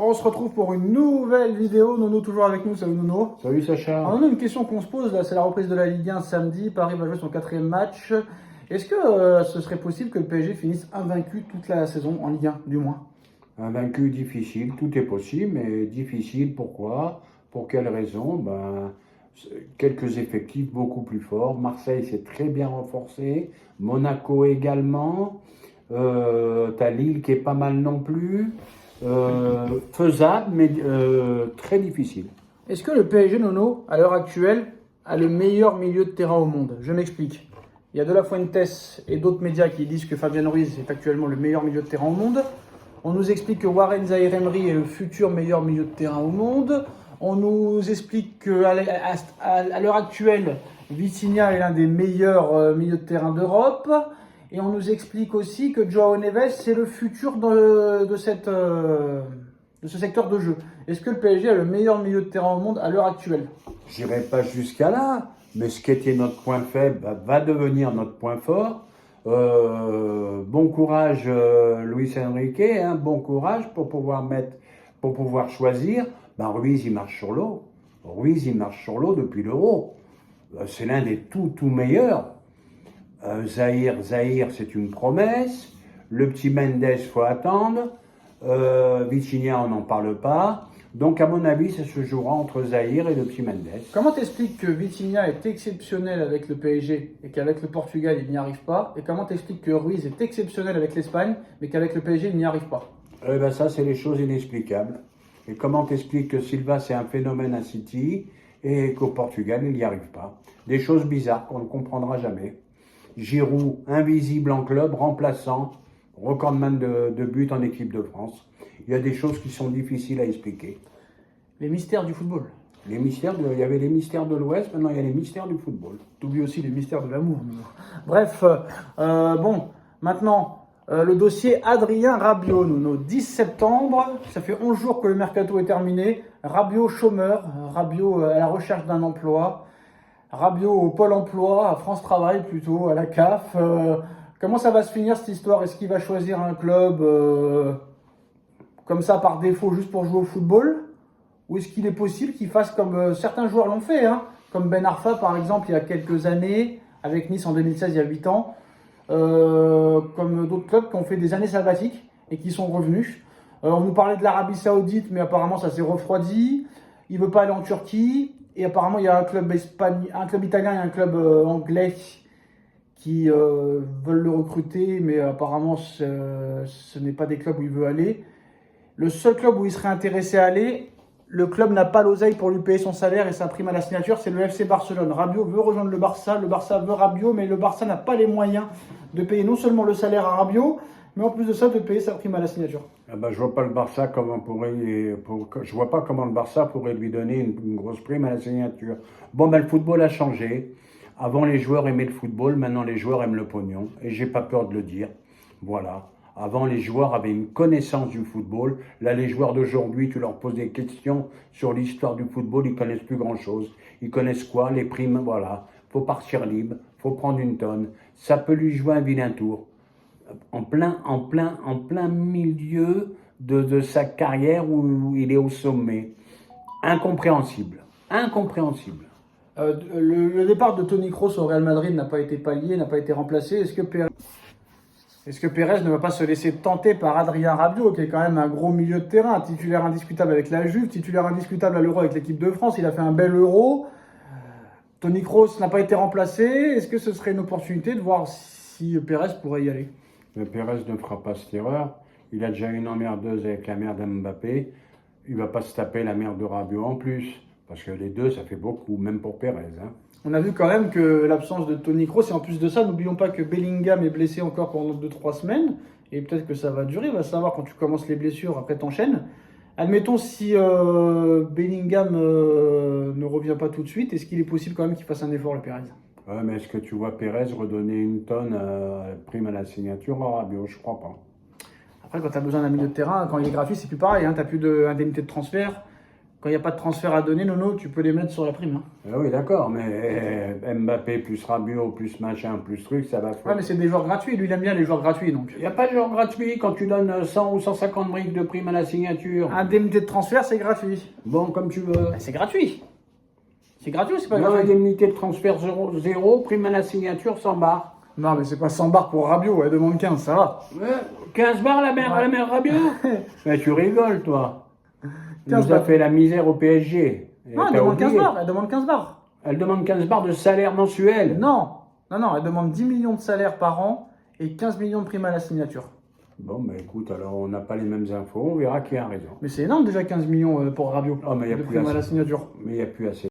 On se retrouve pour une nouvelle vidéo. Nono toujours avec nous. Salut Nono. Salut Sacha. Alors, Nono, une question qu'on se pose là, c'est la reprise de la Ligue 1 samedi. Paris va jouer son 4e match. Est-ce que ce serait possible que le PSG finisse invaincu toute la saison en Ligue 1 du moins? Invaincu, difficile, tout est possible, mais difficile, pourquoi? Pour quelles raisons? Quelques effectifs beaucoup plus forts. Marseille s'est très bien renforcé, Monaco également, t'as Lille qui est pas mal non plus, faisable, mais très difficile. Est-ce que le PSG, Nono, à l'heure actuelle, a le meilleur milieu de terrain au monde? Je m'explique. Il y a De La Fuentes et d'autres médias qui disent que Fabien Ruiz est actuellement le meilleur milieu de terrain au monde. On nous explique que Warren Zaïre-Emery est le futur meilleur milieu de terrain au monde. On nous explique qu'à l'heure actuelle, Vitinha est l'un des meilleurs milieux de terrain d'Europe. Et on nous explique aussi que Joao Neves, c'est le futur de ce secteur de jeu. Est-ce que le PSG a le meilleur milieu de terrain au monde à l'heure actuelle? J'irai pas jusqu'à là, mais ce qui était notre point faible va devenir notre point fort. Bon courage Luis Enrique, hein, bon courage pour pouvoir choisir. Ruiz il marche sur l'eau. Ruiz il marche sur l'eau depuis l'Euro. C'est l'un des tout meilleurs. Zahir c'est une promesse. Le petit Mendes faut attendre. Vitinha on n'en parle pas. Donc à mon avis ça se jouera entre Zahir et le petit Mendes. Comment t'expliques que Vitinha est exceptionnel avec le PSG et qu'avec le Portugal il n'y arrive pas? Et comment t'expliques que Ruiz est exceptionnel avec l'Espagne mais qu'avec le PSG il n'y arrive pas? Ça c'est les choses inexplicables. Et comment t'expliques que Silva c'est un phénomène à City et qu'au Portugal il n'y arrive pas? Des choses bizarres qu'on ne comprendra jamais. Giroud, invisible en club, remplaçant, recordman de buts en équipe de France. Il y a des choses qui sont difficiles à expliquer. Les mystères du football. Il y avait les mystères de l'Ouest, maintenant il y a les mystères du football. T'oublies aussi les mystères de l'amour. Bref, maintenant, le dossier Adrien Rabiot, nous, 10 septembre, ça fait 11 jours que le mercato est terminé. Rabiot chômeur, Rabiot à la recherche d'un emploi, Rabiot au Pôle emploi, à France Travail plutôt, à la CAF. Comment ça va se finir cette histoire? Est-ce qu'il va choisir un club comme ça par défaut juste pour jouer au football? Ou est-ce qu'il est possible qu'il fasse comme certains joueurs l'ont fait, hein, comme Ben Arfa par exemple il y a quelques années, avec Nice en 2016 il y a 8 ans, comme d'autres clubs qui ont fait des années sabbatiques et qui sont revenus. On nous parlait de l'Arabie Saoudite, mais apparemment ça s'est refroidi. Il veut pas aller en Turquie. Et apparemment il y a un club italien et un club anglais qui veulent le recruter, mais apparemment ce n'est pas des clubs où il veut aller. Le seul club où il serait intéressé à aller, le club n'a pas l'oseille pour lui payer son salaire et sa prime à la signature, c'est le FC Barcelone. Rabiot veut rejoindre le Barça veut Rabiot, mais le Barça n'a pas les moyens de payer non seulement le salaire à Rabiot, mais en plus de ça, de payer sa prime à la signature. Je vois pas le Barça je vois pas comment le Barça pourrait lui donner une grosse prime à la signature. Le football a changé. Avant, les joueurs aimaient le football, maintenant les joueurs aiment le pognon, et j'ai pas peur de le dire. Voilà. Avant, les joueurs avaient une connaissance du football. Là, les joueurs d'aujourd'hui, tu leur poses des questions sur l'histoire du football, ils connaissent plus grand-chose. Ils connaissent quoi? Les primes, voilà. Faut partir libre, faut prendre une tonne. Ça peut lui jouer un vilain tour. En plein milieu de sa carrière où il est au sommet. Incompréhensible. Incompréhensible. Le départ de Toni Kroos au Real Madrid n'a pas été pallié, n'a pas été remplacé. Est-ce que Pérez ne va pas se laisser tenter par Adrien Rabiot, qui est quand même un gros milieu de terrain, titulaire indiscutable avec la Juve, titulaire indiscutable à l'Euro avec l'équipe de France, il a fait un bel Euro. Toni Kroos n'a pas été remplacé. Est-ce que ce serait une opportunité de voir si Pérez pourrait y aller? Mais Pérez ne fera pas cette erreur. Il a déjà une emmerdeuse avec la mère d'Mbappé. Il ne va pas se taper la mère de Rabiot en plus. Parce que les deux, ça fait beaucoup, même pour Pérez. Hein. On a vu quand même que l'absence de Toni Kroos, et en plus de ça, n'oublions pas que Bellingham est blessé encore pendant 2-3 semaines, et peut-être que ça va durer, va savoir quand tu commences les blessures, après t'enchaînes. Admettons si Bellingham ne revient pas tout de suite, est-ce qu'il est possible quand même qu'il fasse un effort, le Pérez? Ouais, mais est-ce que tu vois Pérez redonner une tonne prime à la signature à Rabiot? Je crois pas. Après, quand tu as besoin d'un milieu de terrain, quand il est gratuit, c'est plus pareil, hein, tu n'as plus d'indemnité de transfert. Quand il n'y a pas de transfert à donner, Nono, tu peux les mettre sur la prime. Hein. Ah oui, d'accord, mais Mbappé plus Rabiot plus machin plus truc, ça va Ouais, faire. mais c'est des joueurs gratuits. Lui, il aime bien les joueurs gratuits. Donc, Il n'y a pas de genre gratuit quand tu donnes 100 ou 150 briques de prime à la signature. indemnité de transfert, c'est gratuit. Bon, comme tu veux. Bah, c'est gratuit. C'est gratuit ou c'est pas Non, gratuit? indemnité de transfert 0, prime à la signature 100 bars. Non, mais c'est pas 100 bars pour Rabiot. Elle demande 15, ça va. 15 bars la mère, Ouais. la mère Rabiot. Mais tu rigoles, toi. Il 15 nous a bars. fait la misère au PSG. Et Non, elle t'as demande 15 oublié. bars. Elle demande 15 bars. Elle demande 15 bars de salaire mensuel. Non, non, elle demande 10 millions de salaires par an et 15 millions de primes à la signature. Bon, bah écoute, alors on n'a pas les mêmes infos, on verra qui a raison. Mais c'est énorme déjà 15 millions pour Rabiot Oh, mais il y a de plus primes à assez. la signature. Mais il n'y a plus assez.